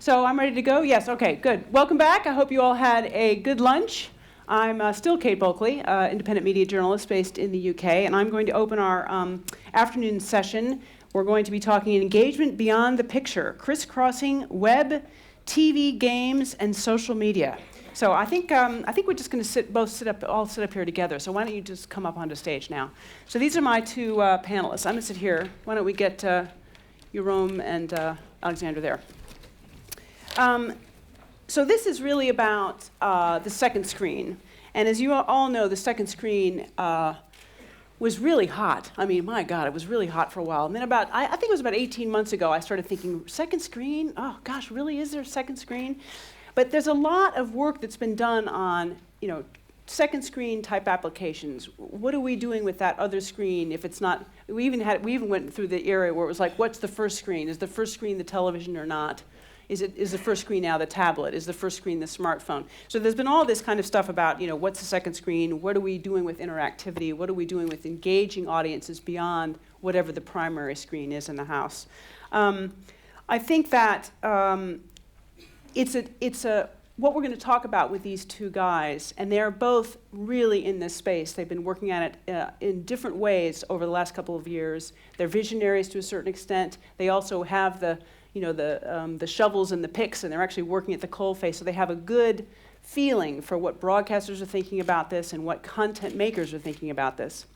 So I'm ready to go? Yes, okay, good. Welcome back. I hope you all had a good lunch. I'm still Kate Bulkley, independent media journalist based in the UK, and I'm going to open our afternoon session. We're going to be talking engagement beyond the picture, crisscrossing web, TV, games, and social media. So I think we're just going to all sit up here together. So why don't you just come up onto stage now? So these are my two panelists. I'm going to sit here. Why don't we get Jeroen and Alexander there? So this is really about the second screen. And as you all know, the second screen was really hot. I mean, my God, it was really hot for a while. And then I think it was about 18 months ago, I started thinking, second screen? Oh, gosh, really? Is there a second screen? But there's a lot of work that's been done on, second screen type applications. What are we doing with that other screen if it's not? We even went through the area where it was like, what's the first screen? Is the first screen the television or not? Is the first screen now the tablet? Is the first screen the smartphone? So there's been all this kind of stuff about, what's the second screen? What are we doing with interactivity? What are we doing with engaging audiences beyond whatever the primary screen is in the house? I think that what we're going to talk about with these two guys, and they're both really in this space. They've been working at it in different ways over the last couple of years. They're visionaries to a certain extent. They also have the shovels and the picks, and they're actually working at the coalface, so they have a good feeling for what broadcasters are thinking about this and what content makers are thinking about this.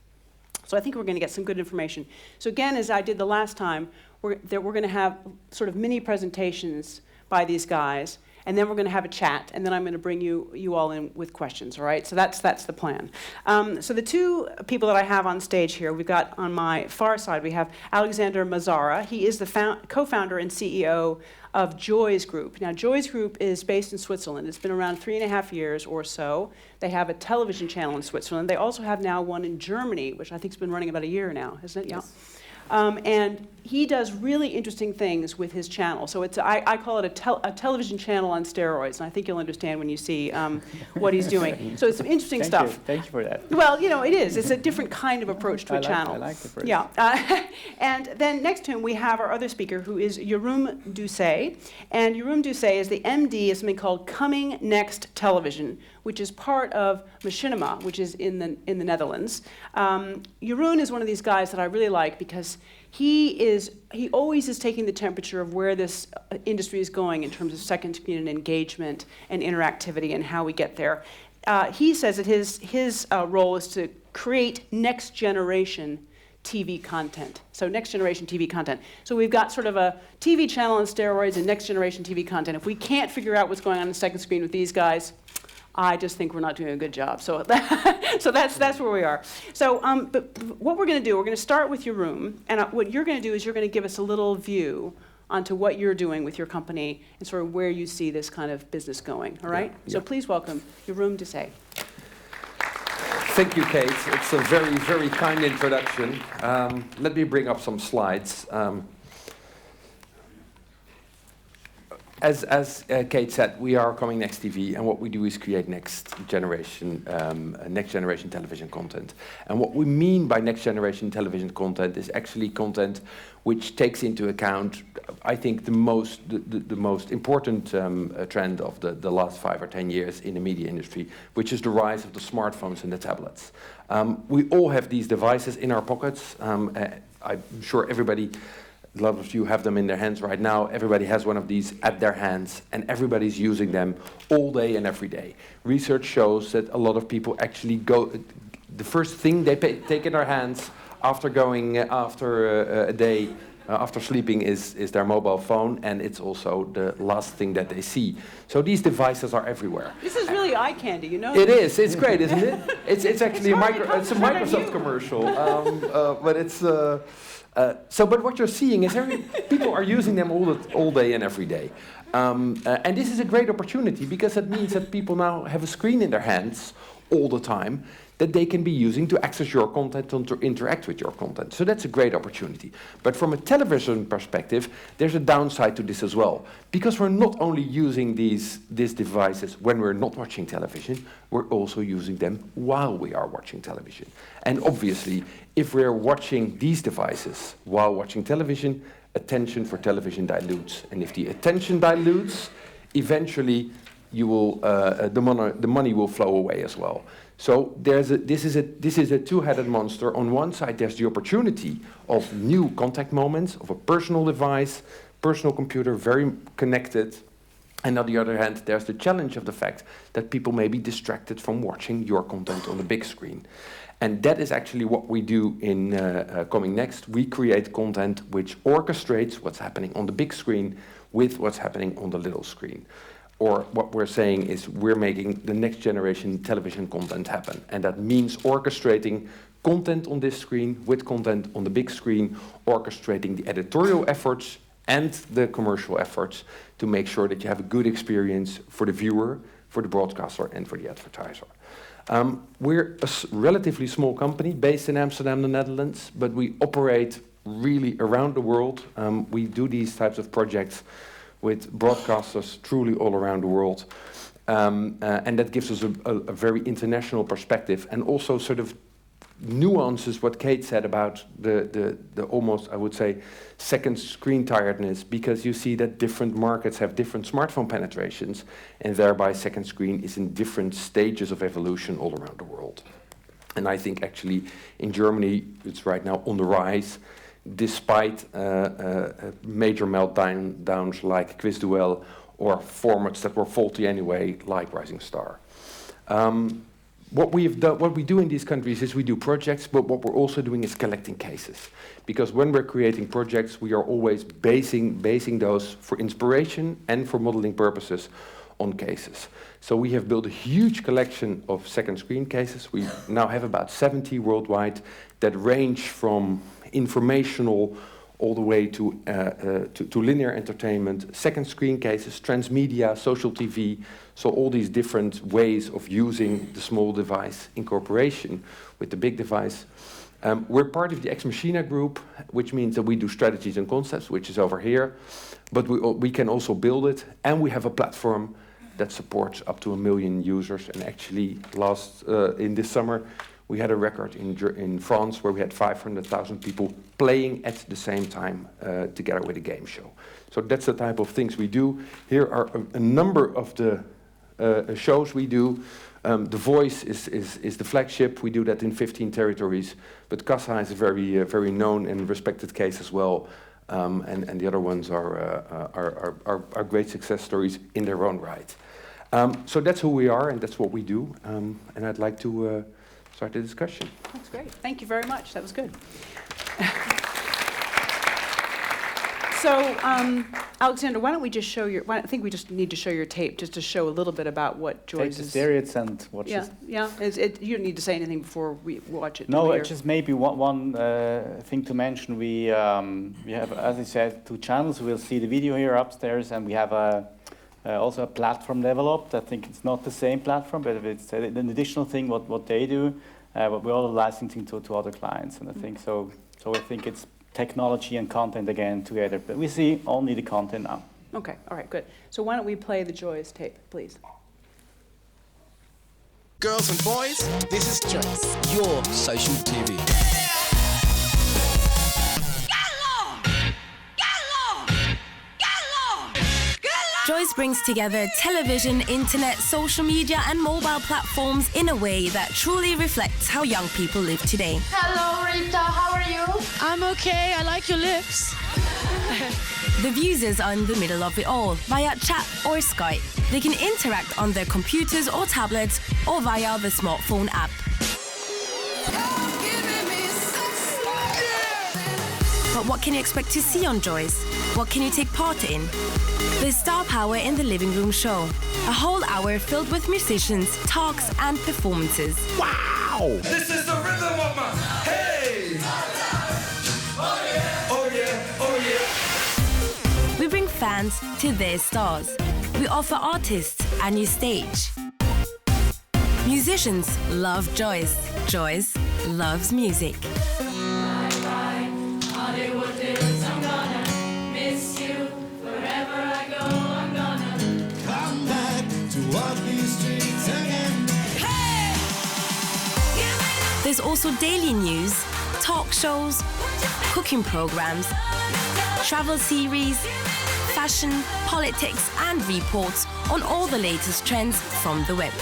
So I think we're going to get some good information. So again, as I did the last time, we're going to have sort of mini presentations by these guys, and then we're going to have a chat, and then I'm going to bring you all in with questions, all right? So that's the plan. So the two people that I have on stage here, we've got on my far side, we have Alexander Mazzara. He is the co-founder and CEO of joiz Group. Now, joiz Group is based in Switzerland. It's been around 3.5 years or so. They have a television channel in Switzerland. They also have now one in Germany, which I think has been running about a year now, isn't it? Yes. Yeah. And he does really interesting things with his channel. So I call it a television channel on steroids, and I think you'll understand when you see what he's doing. So it's some interesting stuff. Thank you for that. Well, it is. It's a different kind of approach to a channel. I like the approach. Yeah. And then next to him, we have our other speaker, who is Jeroen Doucet. And Jeroen Doucet is the MD of something called Coming Next Television, which is part of Machinima, which is in the Netherlands. Jeroen is one of these guys that I really like because he always is taking the temperature of where this industry is going in terms of second screen and engagement and interactivity and how we get there. He says that his role is to create next generation TV content. So next generation TV content. So we've got sort of a TV channel on steroids and next generation TV content. If we can't figure out what's going on the second screen with these guys, I just think we're not doing a good job. So that's where we are. So but what we're going to do, we're going to start with Jeroen, and what you're going to do is you're going to give us a little view onto what you're doing with your company and sort of where you see this kind of business going. All right? Yeah. So please welcome Jeroen Doucet. Thank you, Kate. It's a very, very kind introduction. Let me bring up some slides. As Kate said, we are Coming Next TV, and what we do is create next generation television content. And what we mean by next generation television content is actually content which takes into account, I think, the most important trend of the last 5 or 10 years in the media industry, which is the rise of the smartphones and the tablets. We all have these devices in our pockets. I'm sure a lot of you have them in their hands right now. Everybody has one of these at their hands, and everybody's using them all day and every day. Research shows that a lot of people actually the first thing they take in their hands after a day, after sleeping is their mobile phone, and it's also the last thing that they see. So these devices are everywhere. This is really eye candy, It is. It's great, isn't it? It's actually it's a Microsoft commercial, but it's. But what you're seeing is people are using them all day and every day. And this is a great opportunity because it means that people now have a screen in their hands all the time that they can be using to access your content and to interact with your content. So that's a great opportunity. But from a television perspective, there's a downside to this as well. Because we're not only using these devices when we're not watching television, we're also using them while we are watching television. And obviously, if we're watching these devices while watching television, attention for television dilutes. And if the attention dilutes, eventually you will, the money will flow away as well. So this is a two-headed monster. On one side, there's the opportunity of new contact moments, of a personal device, personal computer, very connected. And on the other hand, there's the challenge of the fact that people may be distracted from watching your content on the big screen. And that is actually what we do in Coming Next. We create content which orchestrates what's happening on the big screen with what's happening on the little screen. Or what we're saying is we're making the next generation television content happen. And that means orchestrating content on this screen with content on the big screen, orchestrating the editorial efforts and the commercial efforts to make sure that you have a good experience for the viewer, for the broadcaster, and for the advertiser. We're a relatively small company based in Amsterdam, the Netherlands, but we operate really around the world. We do these types of projects with broadcasters truly all around the world. And that gives us a very international perspective, and also sort of nuances what Kate said about the almost, I would say, second screen tiredness, because you see that different markets have different smartphone penetrations, and thereby second screen is in different stages of evolution all around the world. And I think actually in Germany it's right now on the rise, despite major meltdowns like Quiz Duel or formats that were faulty anyway, like Rising Star. What we do in these countries is we do projects, but what we're also doing is collecting cases. Because when we're creating projects, we are always basing those for inspiration and for modeling purposes on cases. So we have built a huge collection of second screen cases. We now have about 70 worldwide that range from informational all the way to linear entertainment, second screen cases, transmedia, social TV, so all these different ways of using the small device in cooperation with the big device. We're part of the Ex Machina group, which means that we do strategies and concepts, which is over here, but we can also build it, and we have a platform that supports up to 1 million users. And actually, in this summer, we had a record in France where we had 500,000 people playing at the same time together with a game show. So that's the type of things we do. Here are a number of the shows we do. The Voice is the flagship. We do that in 15 territories. But Kassa is a very known and respected case as well. And the other ones are great success stories in their own right. So that's who we are and that's what we do. And I'd like to start the discussion. That's great. Thank you very much. That was good. So, Alexander, why don't we just show I think we just need to show your tape just to show a little bit about what joiz is. Take the series and watch it. Yeah. You don't need to say anything before we watch it. No, just maybe one thing to mention. We have, as I said, 2 channels. We'll see the video here upstairs, and we have also a platform developed. I think it's not the same platform, but it's an additional thing what they do. But we're all licensing to other clients, and I think so. So I think it's technology and content again together, but we see only the content now. Okay, all right, good. So why don't we play the joiz tape, please? Girls and boys, this is joiz, your social TV. joiz brings together television, internet, social media and mobile platforms in a way that truly reflects how young people live today. Hello, Rita, how are you? I'm okay, I like your lips. The users are in the middle of it all, via chat or Skype. They can interact on their computers or tablets or via the smartphone app. But what can you expect to see on joiz? What can you take part in? There's star power in the living room show. A whole hour filled with musicians, talks and performances. Wow! This is the rhythm of my hey! Oh yeah, oh yeah, oh yeah. We bring fans to their stars. We offer artists a new stage. Musicians love joiz. joiz loves music. There's also daily news, talk shows, cooking programs, travel series, fashion, politics, and reports on all the latest trends from the web.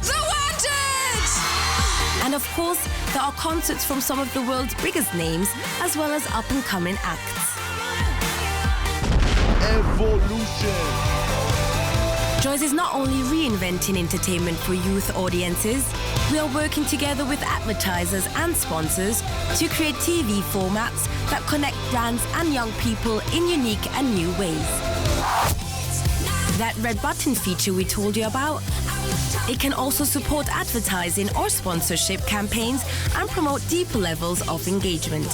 The Wanted! And of course, there are concerts from some of the world's biggest names, as well as up-and-coming acts. Evolution. joiz is not only reinventing entertainment for youth audiences, we are working together with advertisers and sponsors to create TV formats that connect brands and young people in unique and new ways. That red button feature we told you about, it can also support advertising or sponsorship campaigns and promote deeper levels of engagement.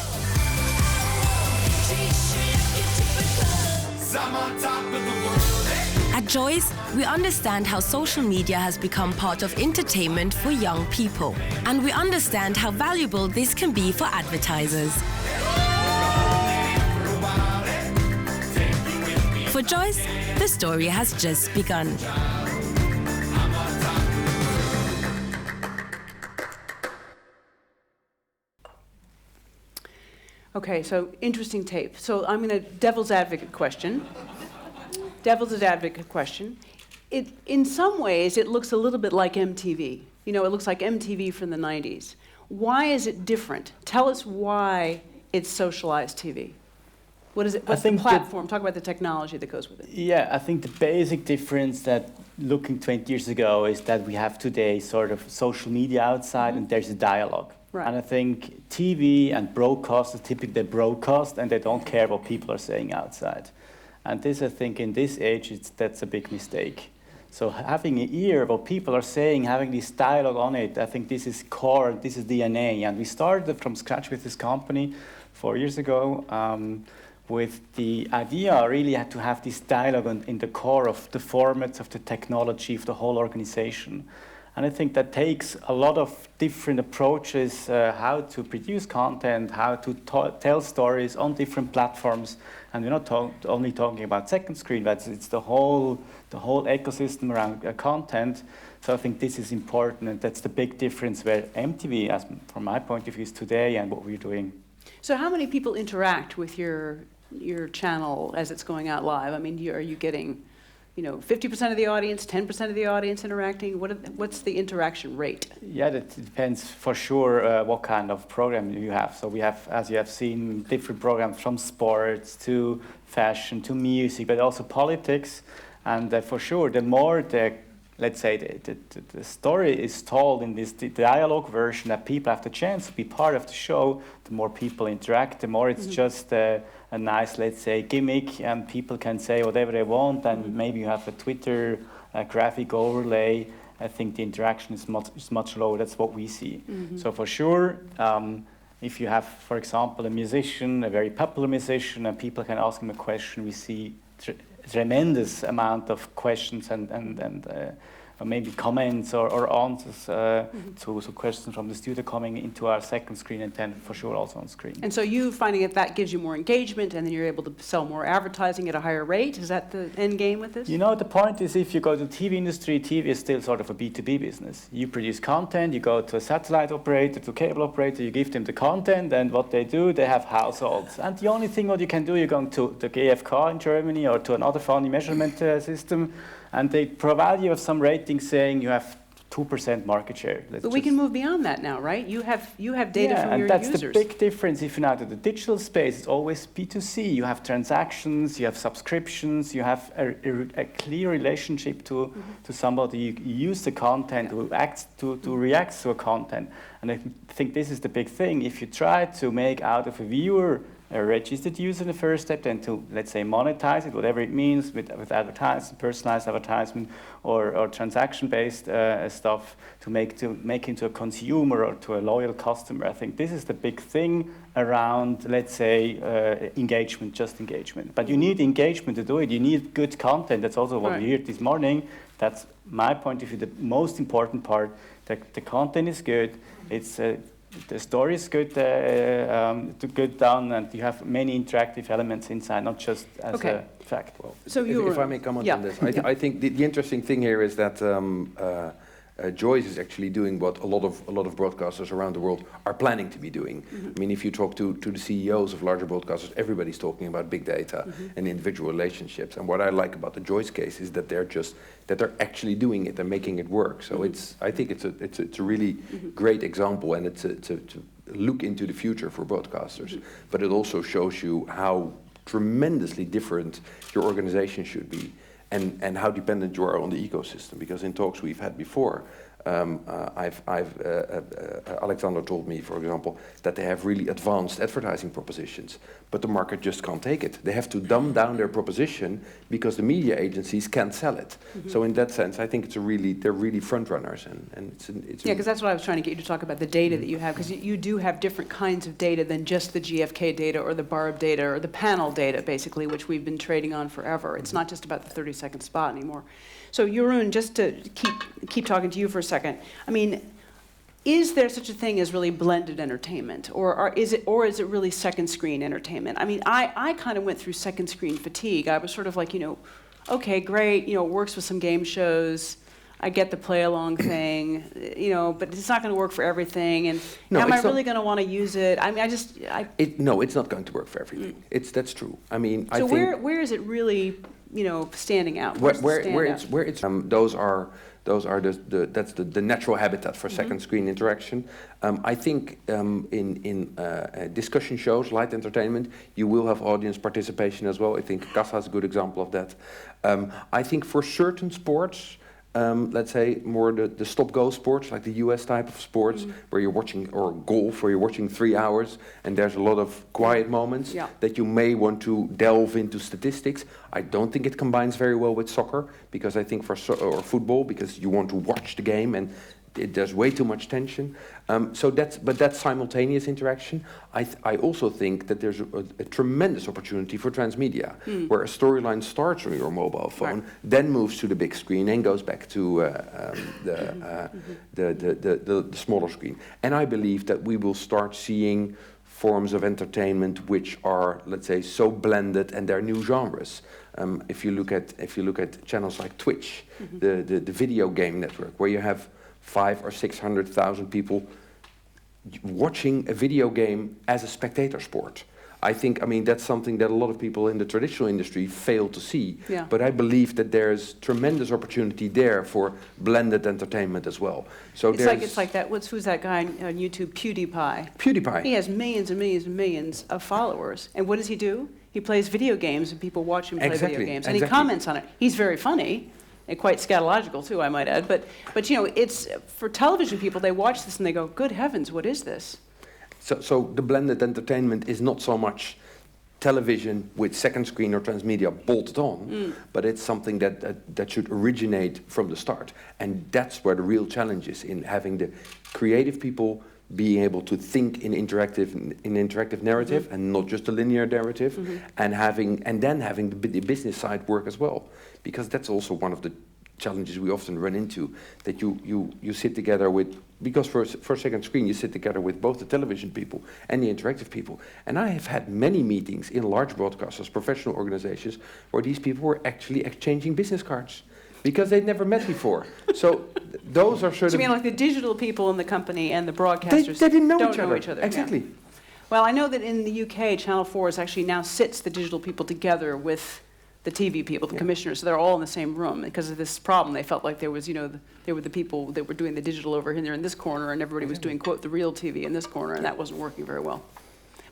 At joiz, we understand how social media has become part of entertainment for young people. And we understand how valuable this can be for advertisers. For joiz, the story has just begun. Okay, so interesting tape. So I'm going to devil's advocate question. Devil's advocate question. In some ways, it looks a little bit like MTV. You know, it looks like MTV from the 90s. Why is it different? Tell us why it's socialized TV. What is it? What's the platform? Talk about the technology that goes with it. Yeah, I think the basic difference that looking 20 years ago is that we have today sort of social media outside and there's a dialogue. Right. And I think TV and broadcasters, typically they broadcast and they don't care what people are saying outside. And this, I think, in this age, that's a big mistake. So having an ear of what people are saying, having this dialogue on it, I think this is core, this is DNA. And we started from scratch with this company 4 years ago with the idea really had to have this dialogue in the core of the formats, of the technology, of the whole organization. And I think that takes a lot of different approaches, how to produce content, how to tell stories on different platforms. And we're not only talking about second screen, but it's the whole ecosystem around content. So I think this is important, and that's the big difference where MTV, as from my point of view, is today and what we're doing. So how many people interact with your channel as it's going out live? I mean, are you getting 50% of the audience, 10% of the audience interacting? What's the interaction rate? Yeah, that depends for sure what kind of program you have. So we have, as you have seen, different programs from sports to fashion to music, but also politics. And for sure, the more the story is told in this dialogue version, that people have the chance to be part of the show, the more people interact, the more it's just a nice, let's say, gimmick, and people can say whatever they want, and maybe you have a Twitter graphic overlay. I think the interaction is much lower. That's what we see. So for sure, if you have, for example, a musician, a very popular musician, and people can ask him a question, we see tremendous amount of questions and maybe comments or answers to questions from the studio coming into our second screen, and then for sure also on screen. And so you finding that gives you more engagement, and then you're able to sell more advertising at a higher rate? Is that the end game with this? The point is, if you go to the TV industry, TV is still sort of a B2B business. You produce content, you go to a satellite operator, to a cable operator, you give them the content, and what they do, they have households. And the only thing what you can do, you're going to the GfK in Germany or to another funny measurement system, and they provide you with some rating saying you have 2% market share. But we can move beyond that now, right? You have data from your users. Yeah, and that's the big difference. If you're now to the digital space, it's always B2C. You have transactions, you have subscriptions, you have a clear relationship to somebody. You use the content to react to a content. And I think this is the big thing. If you try to make out of a viewer a registered user in the first step, then to, let's say, monetize it, whatever it means, with advertising, personalized advertisement, or transaction-based stuff, to make into a consumer or to a loyal customer. I think this is the big thing around, let's say, engagement, just engagement. But you need engagement to do it. You need good content. That's also what we heard this morning. That's my point of view, the most important part. The content is good. It's the story is good done, and you have many interactive elements inside, not just as a fact. Well, so if I may comment on this, I think the interesting thing here is that joiz is actually doing what a lot of broadcasters around the world are planning to be doing. I mean, if you talk to the CEOs of larger broadcasters, everybody's talking about big data and individual relationships. And what I like about the joiz case is that they're actually doing it and making it work. So I think it's a really great example, and it's to look into the future for broadcasters. But it also shows you how tremendously different your organization should be, and how dependent you are on the ecosystem. Because in talks we've had before, Alexander told me, for example, that they have really advanced advertising propositions, but the market just can't take it. They have to dumb down their proposition because the media agencies can't sell it. So in that sense, I think they're really front runners, and it's because that's what I was trying to get you to talk about, the data that you have, because you do have different kinds of data than just the GfK data or the BARB data or the panel data, basically, which we've been trading on forever. It's not just about the 30-second spot anymore. So Jeroen, just to keep talking to you for a second, I mean, is there such a thing as really blended entertainment, or is it really second screen entertainment? I mean, I kind of went through second screen fatigue. I was sort of like, okay, great, it works with some game shows. I get the play along thing, but it's not going to work for everything. And am I really going to want to use it? I mean, no, it's not going to work for everything. That's true. I mean, so where is it really? Standing out. That's the natural habitat for second screen interaction. I think in discussion shows, light entertainment, you will have audience participation as well. I think Casa is a good example of that. I think for certain sports, let's say more the stop-go sports, like the US type of sports, where you're watching, or golf, where you're watching 3 hours, and there's a lot of quiet moments that you may want to delve into statistics. I don't think it combines very well with soccer, because I think or football, because you want to watch the game, and there's way too much tension. But that's simultaneous interaction. I also think that there's a tremendous opportunity for transmedia, where a storyline starts on your mobile phone, then moves to the big screen, and goes back to the smaller screen. And I believe that we will start seeing forms of entertainment which are, let's say, so blended, and they're new genres. If you look at channels like Twitch, the video game network, where you have 500,000 or 600,000 people watching a video game as a spectator sport. I mean, that's something that a lot of people in the traditional industry fail to see. Yeah. But I believe that there's tremendous opportunity there for blended entertainment as well. So it's like that. Who's that guy on YouTube? PewDiePie. He has millions and millions and millions of followers. And what does he do? He plays video games, and people watch him play video games, and he comments on it. He's very funny. And quite scatological too, I might add. But it's for television people. They watch this and they go, "Good heavens, what is this?" So the blended entertainment is not so much television with second screen or transmedia bolted on, but it's something that should originate from the start. And that's where the real challenge is, in having the creative people being able to think in interactive narrative, and not just a linear narrative, and then having the business side work as well, because that's also one of the challenges we often run into, that you sit together with, because for second screen you sit together with both the television people and the interactive people. And I have had many meetings in large broadcasters, professional organizations, where these people were actually exchanging business cards, because they'd never met before. So those are sort of... So you mean like the digital people in the company and the broadcasters they didn't know don't each know other. each other. Exactly. Yeah. Well, I know that in the UK, Channel 4 is actually now sits the digital people together with the TV people, the commissioners, so they're all in the same room. Because of this problem, they felt like there was, they were the people that were doing the digital over here in this corner, and everybody was doing, quote, the real TV in this corner, and that wasn't working very well.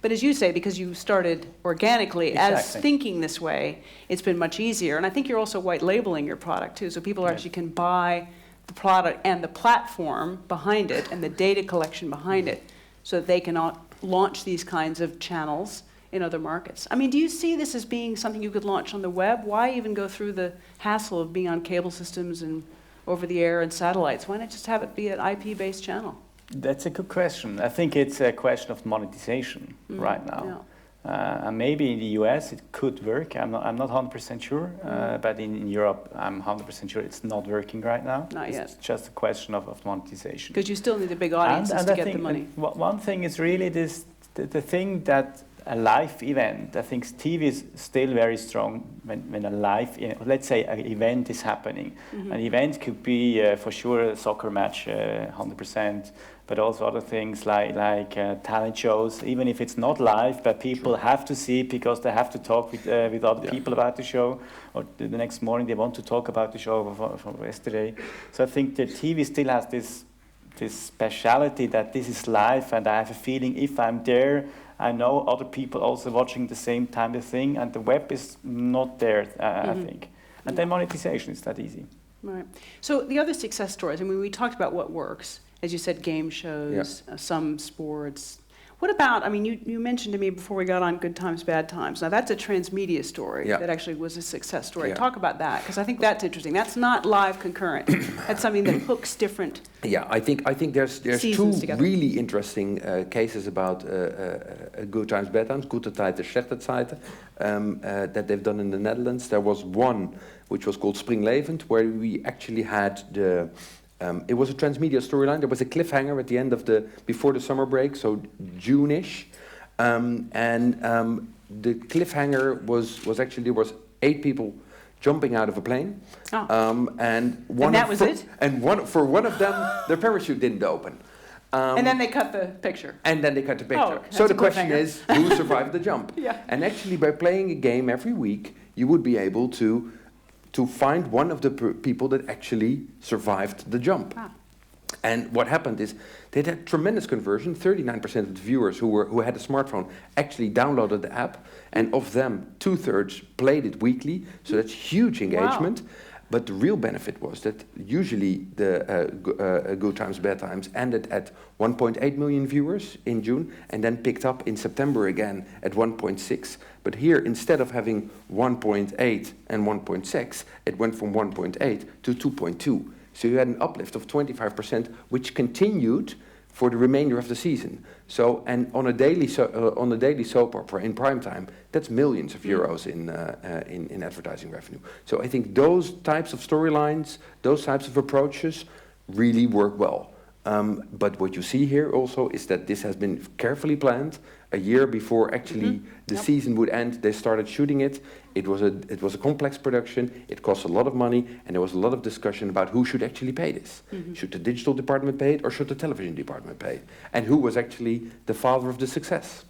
But as you say, because you started organically as thinking this way, it's been much easier. And I think you're also white labeling your product too, so people actually can buy the product and the platform behind it and the data collection behind it, so that they can launch these kinds of channels in other markets. I mean, do you see this as being something you could launch on the web? Why even go through the hassle of being on cable systems and over the air and satellites? Why not just have it be an IP-based channel? That's a good question. I think it's a question of monetization right now. Yeah. And maybe in the US it could work. I'm not 100% sure, but in Europe I'm 100% sure it's not working right now. Not yet. It's just a question of monetization. Because you still need the big audiences to get the money. One thing is really the thing that a live event, I think TV is still very strong when a live, let's say an event is happening. An event could be for sure a soccer match, 100%, but also other things like talent shows, even if it's not live, but people have to see it because they have to talk with other people about the show, or the next morning they want to talk about the show from yesterday. So I think the TV still has this speciality that this is live, and I have a feeling if I'm there, I know other people also watching the same time the thing, and the web is not there, I think. And then monetization is that easy. Right. So the other success stories, I mean, we talked about what works. As you said, game shows, some sports. What about, I mean, you mentioned to me before we got on Good Times, Bad Times. Now, that's a Transmedia story that actually was a success story. Yeah. Talk about that, because I think that's interesting. That's not live concurrent. That's something that hooks different I think there's two together. really interesting cases about Good Times, Bad Times, gute Zeiten, slechte Zeiten, that they've done in the Netherlands. There was one which was called Springlevend, where we actually had it was a Transmedia storyline. There was a cliffhanger at the end of before the summer break, so June-ish, and the cliffhanger was actually there was 8 people jumping out of a plane, and that was it. And for one of them, their parachute didn't open. And then they cut the picture. So the question is, who survived the jump? And actually, by playing a game every week, you would be able to find one of the people that actually survived the jump. And what happened is they had tremendous conversion. 39% of the viewers who had a smartphone actually downloaded the app, and of them, 2/3 played it weekly. So that's huge engagement. Wow. But the real benefit was that usually the Good Times, Bad Times ended at 1.8 million viewers in June, and then picked up in September again at 1.6. But here, instead of having 1.8 and 1.6, it went from 1.8 to 2.2. So you had an uplift of 25%, which continued for the remainder of the season. So, and on a daily soap opera in prime time, that's millions of euros in advertising revenue. So I think those types of storylines, those types of approaches, really work well. But what you see here also is that this has been carefully planned. A year before actually the season would end, they started shooting it. It was a complex production. It cost a lot of money, and there was a lot of discussion about who should actually pay this. Should the digital department pay it, or should the television department pay it? And who was actually the father of the success?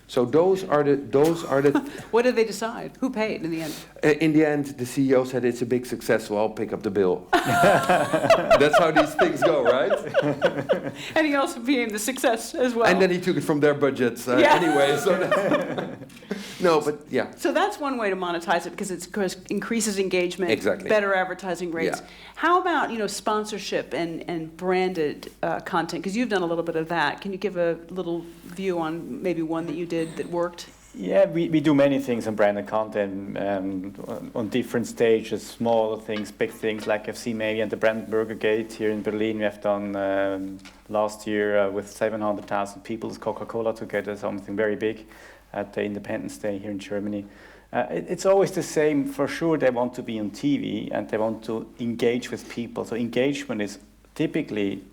So those are the. What did they decide? Who paid in the end? In the end, the CEO said it's a big success, so I'll pick up the bill. That's how these things go, right? And he also became the success as well. And then he took it from their budgets anyway. So no, but yeah. So that's one way to monetize it, because it increases engagement, better advertising rates. Yeah. How about sponsorship and branded content? Because you've done a little bit of that. Can you give a little view on maybe one that you did that worked? Yeah, we do many things on branded content on different stages, small things, big things, like I've seen maybe at the Brandenburger Gate here in Berlin. We have done last year with 700,000 people, Coca-Cola together, something very big at the Independence Day here in Germany. It's always the same. For sure, they want to be on TV and they want to engage with people. So engagement is typically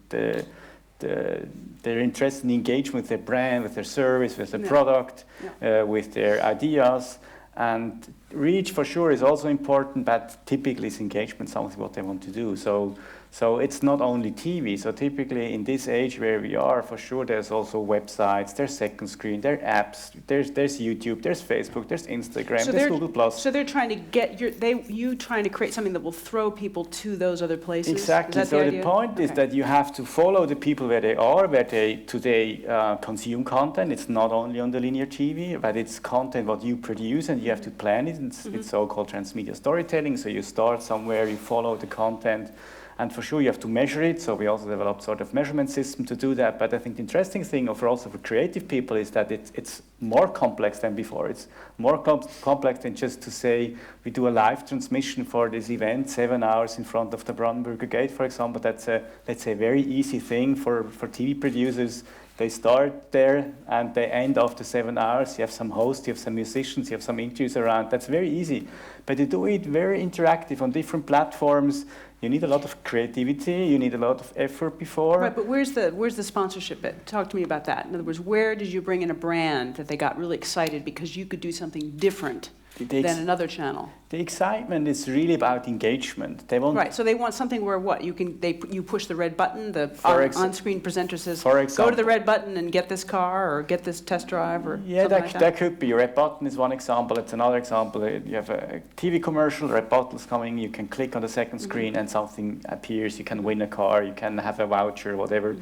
they're interested in engagement with their brand, with their service, with their product, with their ideas. And reach for sure is also important, but typically it's engagement, something what they want to do. So it's not only TV. So typically in this age where we are, for sure there's also websites, there's second screen, there are apps, there's YouTube, there's Facebook, there's Instagram, there's Google+. So they're trying to get you trying to create something that will throw people to those other places? Exactly. So the point is that you have to follow the people where they are, where they today consume content. It's not only on the linear TV, but it's content what you produce, and you have to plan it. It's so-called transmedia storytelling. So you start somewhere, you follow the content, and for sure you have to measure it. So we also developed sort of measurement system to do that. But I think the interesting thing also for creative people is that it's more complex than before. It's more complex than just to say we do a live transmission for this event, 7 hours in front of the Brandenburger Gate, for example. That's a, let's say, very easy thing for TV producers. They start there and they end after 7 hours. You have some hosts, you have some musicians, you have some interviews around. That's very easy. But you do it very interactive on different platforms. You need a lot of creativity. You need a lot of effort before. Right, but where's the sponsorship bit? Talk to me about that. In other words, where did you bring in a brand that they got really excited because you could do something different than another channel? The excitement is really about engagement. They want right. So they want something where what you push the red button. The on-screen presenter says, "Go to the red button and get this car or get this test drive," or something like that. That could be. Red button is one example. It's another example. You have a TV commercial. Red button is coming. You can click on the second screen and something appears. You can win a car. You can have a voucher, whatever.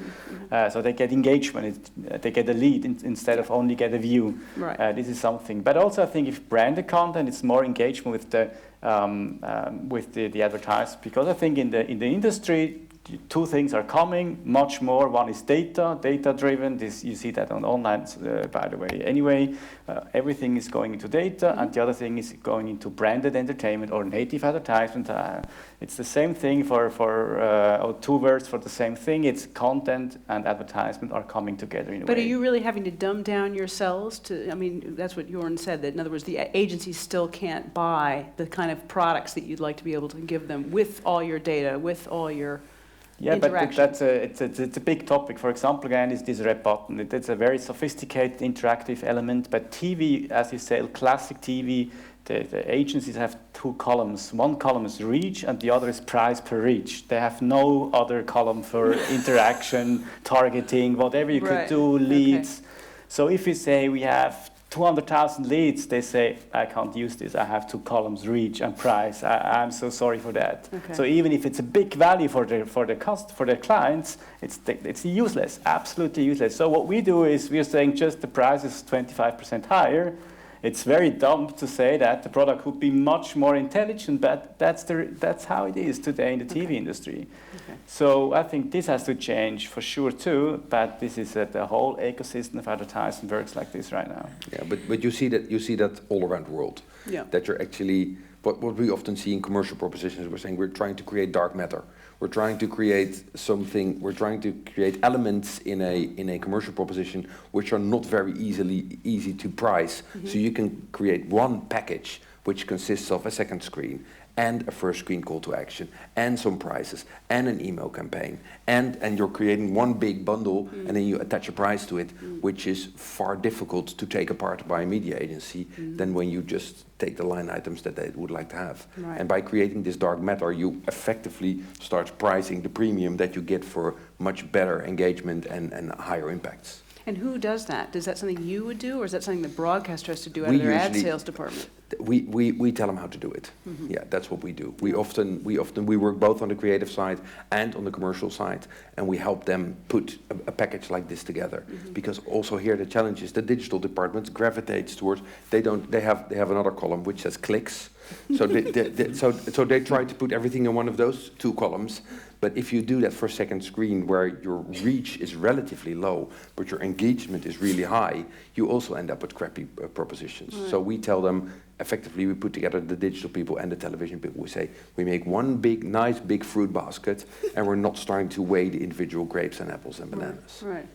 So they get engagement. They get a lead instead of only get a view. Right. This is something. But also, I think if branded content, it's more engagement with the advertisers, because I think in the industry, two things are coming much more. One is data driven. This you see that on online, by the way. Anyway, everything is going into data, and the other thing is going into branded entertainment or native advertisement. It's the same thing or two words for the same thing. It's content and advertisement are coming together in a way. But are you really having to dumb down your sales to? I mean, that's what Jeroen said. That in other words, the agencies still can't buy the kind of products that you'd like to be able to give them with all your data, with all your but it's a big topic. For example, again, is this red button. It's a very sophisticated interactive element. But TV, as you say, classic TV, the agencies have two columns. One column is reach, and the other is price per reach. They have no other column for interaction, targeting, whatever you could do, leads. Okay. So if you say we have 200,000 leads, they say, I can't use this. I have two columns, reach and price. I'm so sorry for that. Okay. So even if it's a big value for the clients, it's useless, absolutely useless. So what we do is we're saying just the price is 25% higher. It's very dumb to say that the product could be much more intelligent, but that's how it is today in the TV industry. Okay. So I think this has to change for sure too. But this is the whole ecosystem of advertising works like this right now. Yeah, but you see that all around the world. Yeah. That you're actually what we often see in commercial propositions. We're saying we're trying to create dark matter. We're trying to create something. We're trying to create elements in a commercial proposition which are not very easy to price. So you can create one package which consists of a second screen and a first screen call to action and some prices and an email campaign and you're creating one big bundle and then you attach a price to it, which is far difficult to take apart by a media agency than when you just take the line items that they would like to have. Right. And by creating this dark matter, you effectively start pricing the premium that you get for much better engagement and higher impacts. And who does that? Is that something you would do, or is that something the broadcaster has to do out of their ad sales department? We tell them how to do it. Yeah, that's what we do. We work both on the creative side and on the commercial side, and we help them put a package like this together. Because also here the challenge is the digital department gravitates towards they have another column which says clicks. So they try to put everything in one of those two columns. But if you do that for second screen where your reach is relatively low, but your engagement is really high, you also end up with crappy propositions. Right. So we tell them, effectively, we put together the digital people and the television people. We say, we make one nice big fruit basket, and we're not starting to weigh the individual grapes and apples and bananas. Right.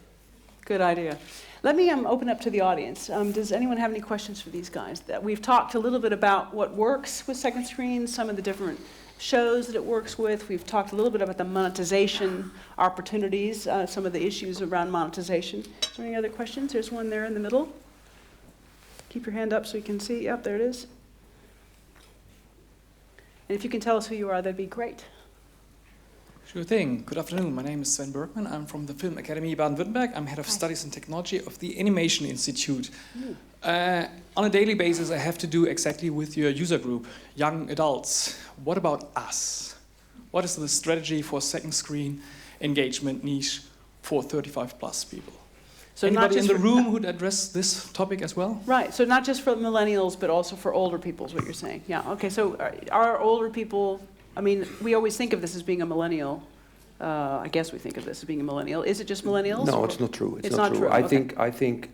Good idea. Let me open up to the audience. Does anyone have any questions for these guys? We've talked a little bit about what works with second screen, some of the different shows that it works with. We've talked a little bit about the monetization opportunities, some of the issues around monetization. Is there any other questions? There's one there in the middle. Keep your hand up so you can see. Yep, there it is. And if you can tell us who you are, that'd be great. Sure thing. Good afternoon. My name is Sven Bergman. I'm from the Film Academy Baden-Württemberg. I'm head of Studies and Technology of the Animation Institute. On a daily basis, I have to do exactly with your user group, young adults. What about us? What is the strategy for second screen engagement niche for 35 plus people? So anybody in the room who'd address this topic as well? Right, so not just for millennials, but also for older people is what you're saying. Yeah, okay, so are older people, I mean, we always think of this as being a millennial. I guess we think of this as being a millennial. Is it just millennials? No, it's not true. It's not true. I think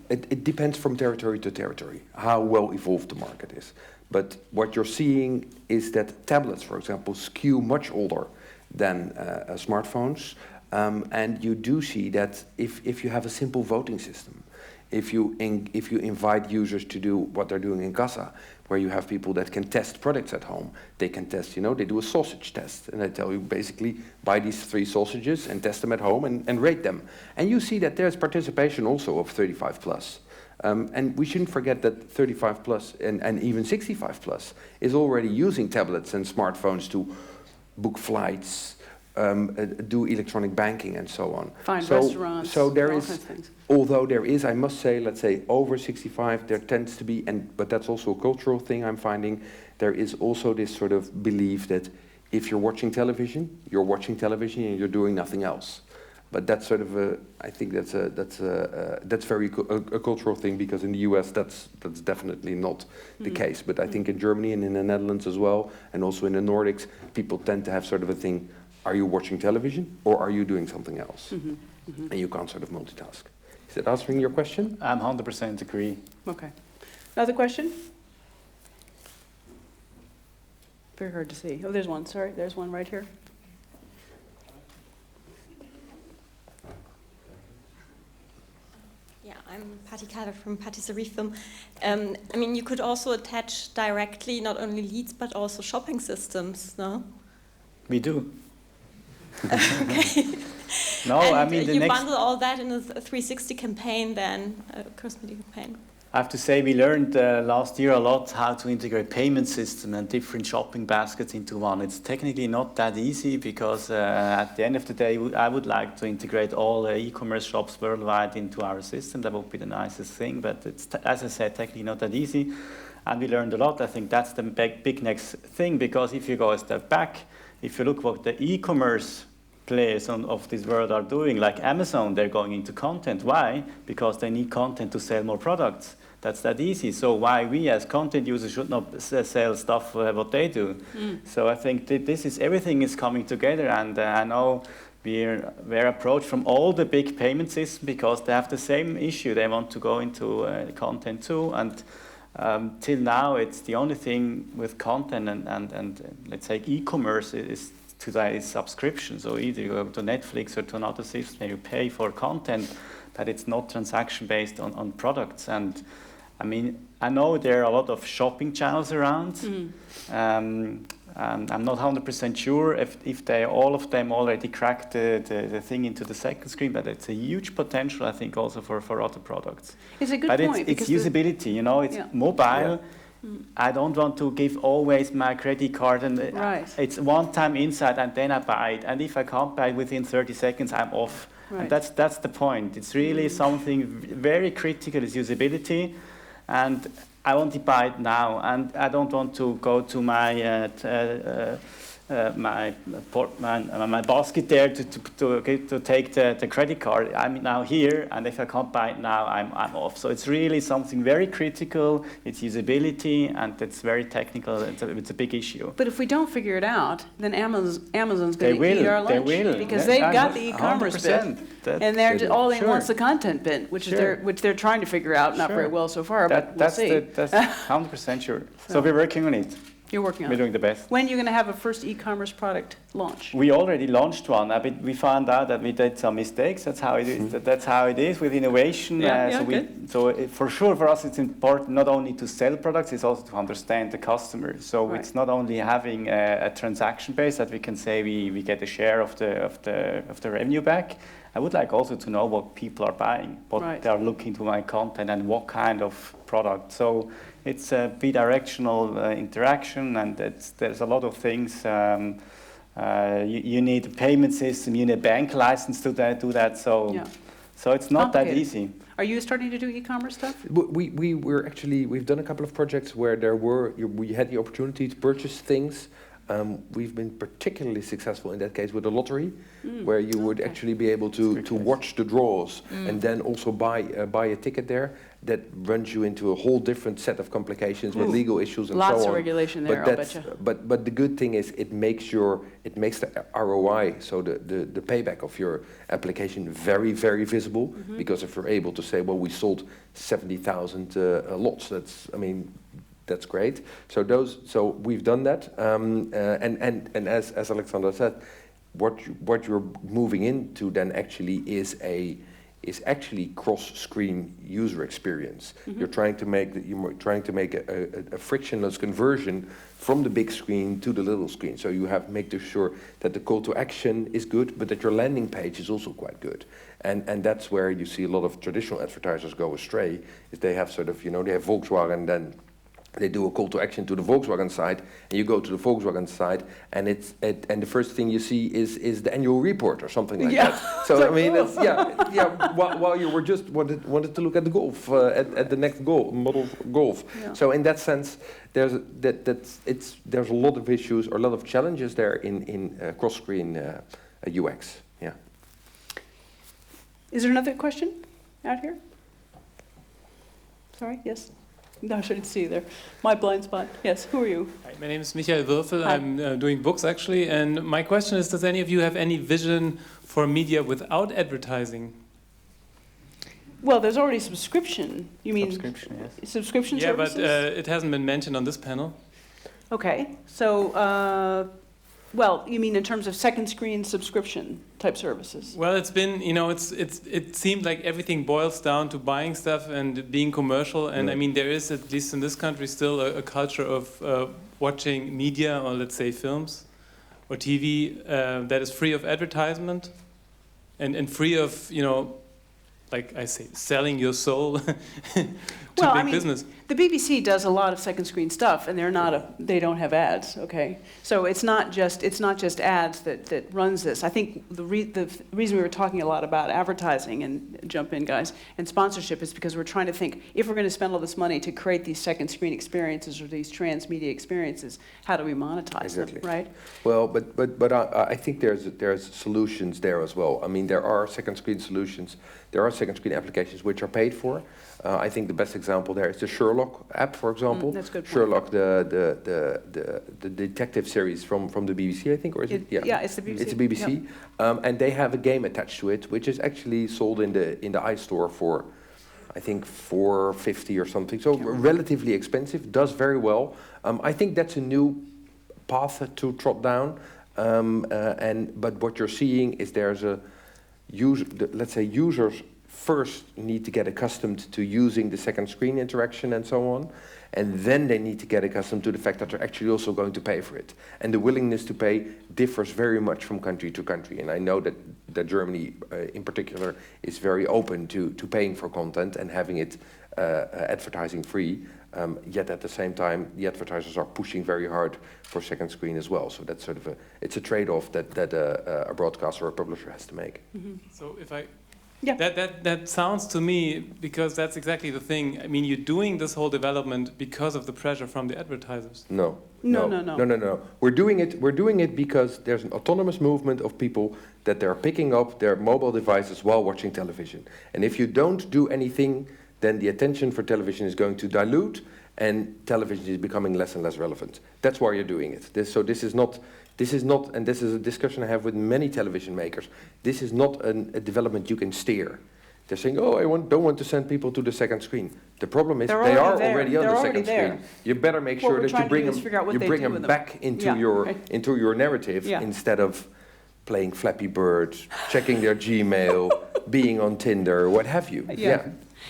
it depends from territory to territory, how well evolved the market is. But what you're seeing is that tablets, for example, skew much older than smartphones. And you do see that if you have a simple voting system, if you invite users to do what they're doing in Casa, where you have people that can test products at home. They can test, they do a sausage test, and they tell you basically buy these 3 sausages and test them at home and rate them. And you see that there's participation also of 35 plus. And we shouldn't forget that 35 plus and even 65 plus is already using tablets and smartphones to book flights, do electronic banking and so on. Find restaurants, so there all is, kinds of things. although there is, I must say, let's say over 65, there tends to be, but that's also a cultural thing I'm finding, there is also this sort of belief that if you're watching television and you're doing nothing else. But that's sort of I think that's very a cultural thing, because in the US that's definitely not the case. But I think in Germany and in the Netherlands as well, and also in the Nordics, people tend to have sort of a thing: are you watching television or are you doing something else? And you can't sort of multitask. Is that answering your question? I'm 100% agree. Okay. Another question? Very hard to see. Oh, there's one. Sorry, there's one right here. Yeah, I'm Patty Carter from Patisserie Film. I mean, you could also attach directly not only leads but also shopping systems, no? We do. Okay. No, and I mean, you bundle all that in a 360 campaign, then a cross-media campaign. I have to say we learned last year a lot how to integrate payment system and different shopping baskets into one. It's technically not that easy, because at the end of the day, I would like to integrate all e-commerce shops worldwide into our system. That would be the nicest thing, but it's, as I said, technically not that easy. And we learned a lot. I think that's the big next thing, because if you go a step back, if you look what the e-commerce players of this world are doing, like Amazon, they're going into content. Why? Because they need content to sell more products. That's that easy. So why we as content users should not sell stuff what they do? So I think everything is coming together, and I know we're approached from all the big payment systems because they have the same issue. They want to go into content too, and till now it's the only thing with content and let's say e-commerce is today is subscription. So either you go to Netflix or to another system and you pay for content, but it's not transaction based on products. And I mean, I know there are a lot of shopping channels around. And I'm not 100% sure if they all of them already cracked the thing into the second screen, but it's a huge potential, I think, also for other products. It's a good but point. It's usability, you know, it's mobile. I don't want to give always my credit card, and it's one time inside and then I buy it. And if I can't buy it within 30 seconds, I'm off. And that's the point. It's really something very critical is usability. And I want to buy it now, and I don't want to go to my my basket there to take the credit card. I'm now here, and if I can't buy it now, I'm off. So it's really something very critical. It's usability, and it's very technical. It's a big issue. But if we don't figure it out, then Amazon's going to eat our lunch. They will, because they've got the e-commerce bit, and they're all they want's the content bit, which they're trying to figure out. Not very well so far, but we'll see. That's 100% sure. So we're working on it. You're working on it. We're doing the best. When are you going to have a first e-commerce product launch? We already launched one. We found out that we did some mistakes. That's how it is. That's how it is with innovation. For sure, for us, it's important not only to sell products, it's also to understand the customer. So it's not only having a transaction base that we can say we get a share of the revenue back. I would like also to know what people are buying, what they are looking to my content, and what kind of product. So it's a bidirectional interaction, and there's a lot of things. You need a payment system, you need a bank license to do that. So it's not that easy. Are you starting to do e-commerce stuff? We've done a couple of projects where we had the opportunity to purchase things. We've been particularly successful in that case with the lottery, where you would actually be able to watch the draws and then also buy a ticket there. That runs you into a whole different set of complications with legal issues and so on. Lots of regulation there, I'll betcha. But the good thing is it makes the ROI, so the payback of your application very, very visible, because if you're able to say, well, we sold 70,000 lots, that's great. So we've done that, and as Alexander said, what you're moving into then actually is is actually cross-screen user experience. You're trying to make a frictionless conversion from the big screen to the little screen. So you have make sure that the call to action is good, but that your landing page is also quite good. And that's where you see a lot of traditional advertisers go astray. Is they have sort of, they have Volkswagen, then they do a call to action to the Volkswagen site, and you go to the Volkswagen site, and and the first thing you see is the annual report or something like that. So I mean, that's, While you were just wanted to look at the Golf at the next model Golf. Yeah. So in that sense, there's a lot of issues or a lot of challenges there in cross-screen UX. Yeah. Is there another question out here? Sorry. Yes. No, I shouldn't see you there. My blind spot. Yes, who are you? Hi, my name is Michael Würfel. Hi. I'm doing books, actually. And my question is, does any of you have any vision for media without advertising? Well, there's already subscription. You mean subscription, yes. Subscription yeah, services? but it hasn't been mentioned on this panel. Okay, so, well, you mean in terms of second screen subscription type services? Well, it's been, it seemed like everything boils down to buying stuff and being commercial. And I mean, there is, at least in this country, still a culture of watching media, or let's say films or TV, that is free of advertisement and free of, like I say, selling your soul to big business. The BBC does a lot of second screen stuff, and they don't have ads. Okay, so it's not just ads that runs this. I think the reason we were talking a lot about advertising, and jump in guys, and sponsorship is because we're trying to think, if we're going to spend all this money to create these second screen experiences or these transmedia experiences, how do we monetize them, right? Well, but I think there's solutions there as well. I mean, there are second screen solutions. There are second screen applications which are paid for. I think the best example there is the Sherlock app, for example. That's a good point. Sherlock, the detective series from the BBC, I think, or is it? Yeah, it's the BBC. It's the BBC, yep. And they have a game attached to it, which is actually sold in the iStore for, I think, $4.50 or something. So relatively expensive, does very well. I think that's a new path to trot down. But what you're seeing is there's a let's say users first need to get accustomed to using the second screen interaction and so on, and then they need to get accustomed to the fact that they're actually also going to pay for it. And the willingness to pay differs very much from country to country. And I know that Germany in particular is very open to paying for content and having it advertising free, yet at the same time the advertisers are pushing very hard for second screen as well. So that's sort of it's a trade-off that a broadcaster or a publisher has to make. Mm-hmm. So that sounds to me, because that's exactly the thing. I mean, you're doing this whole development because of the pressure from the advertisers. No. No. We're doing it because there's an autonomous movement of people that they're picking up their mobile devices while watching television. And if you don't do anything, then the attention for television is going to dilute, and television is becoming less and less relevant. That's why you're doing it. This is not, and this is a discussion I have with many television makers. This is not a development you can steer. They're saying, "Oh, don't want to send people to the second screen." The problem is they are already on the second screen. You better make sure that you bring them back into your narrative instead of playing Flappy Bird, checking their Gmail, being on Tinder, what have you. Yeah.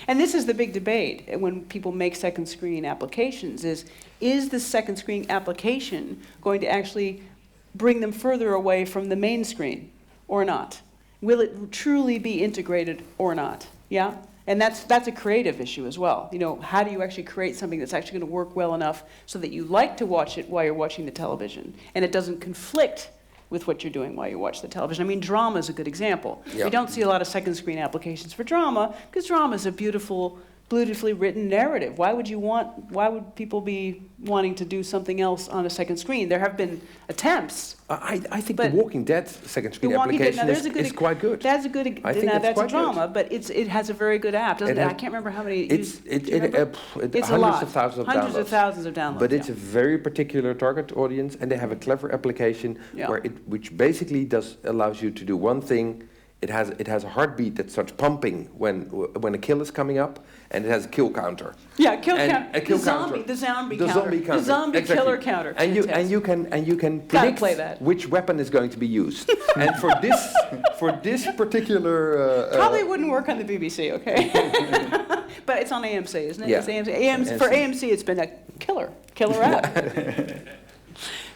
And this is the big debate when people make second screen applications is the second screen application going to actually bring them further away from the main screen or not? Will it truly be integrated or not? Yeah? And that's a creative issue as well. How do you actually create something that's actually going to work well enough so that you like to watch it while you're watching the television and it doesn't conflict with what you're doing while you watch the television? I mean, drama is a good example. Yeah. We don't see a lot of second screen applications for drama because drama is a beautifully written narrative. Why would people be wanting to do something else on a second screen? There have been attempts. I think The Walking Dead second screen application is quite good. That's a good. That's a drama, but it has a very good app, doesn't it? I can't remember how many. It's a lot. Hundreds of thousands of downloads. But it's a very particular target audience, and they have a clever application which basically allows you to do one thing It has a heartbeat that starts pumping when a kill is coming up, and it has a kill counter. Yeah, kill counter. A kill counter. The zombie The counter. zombie counter. The zombie Exactly. killer counter. And you can predict play that. which weapon is going to be used. And for this particular Probably wouldn't work on the BBC, okay? But it's on AMC, isn't it? Yeah. It's AMC. For AMC, it's been a killer app.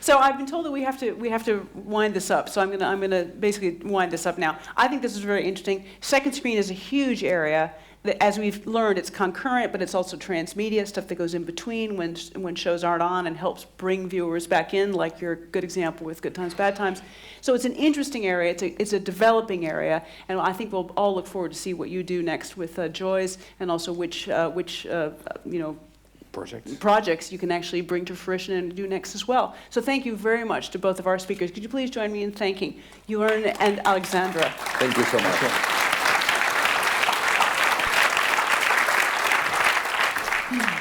So I've been told that we have to wind this up. So I'm gonna basically wind this up now. I think this is very interesting. Second screen is a huge area. That, as we've learned, it's concurrent, but it's also transmedia, stuff that goes in between when shows aren't on and helps bring viewers back in, like your good example with Good Times, Bad Times. So it's an interesting area. It's a developing area, and I think we'll all look forward to see what you do next with joiz, and also which projects you can actually bring to fruition and do next as well. So thank you very much to both of our speakers. Could you please join me in thanking Jeroen and Alexandra? Thank you so much.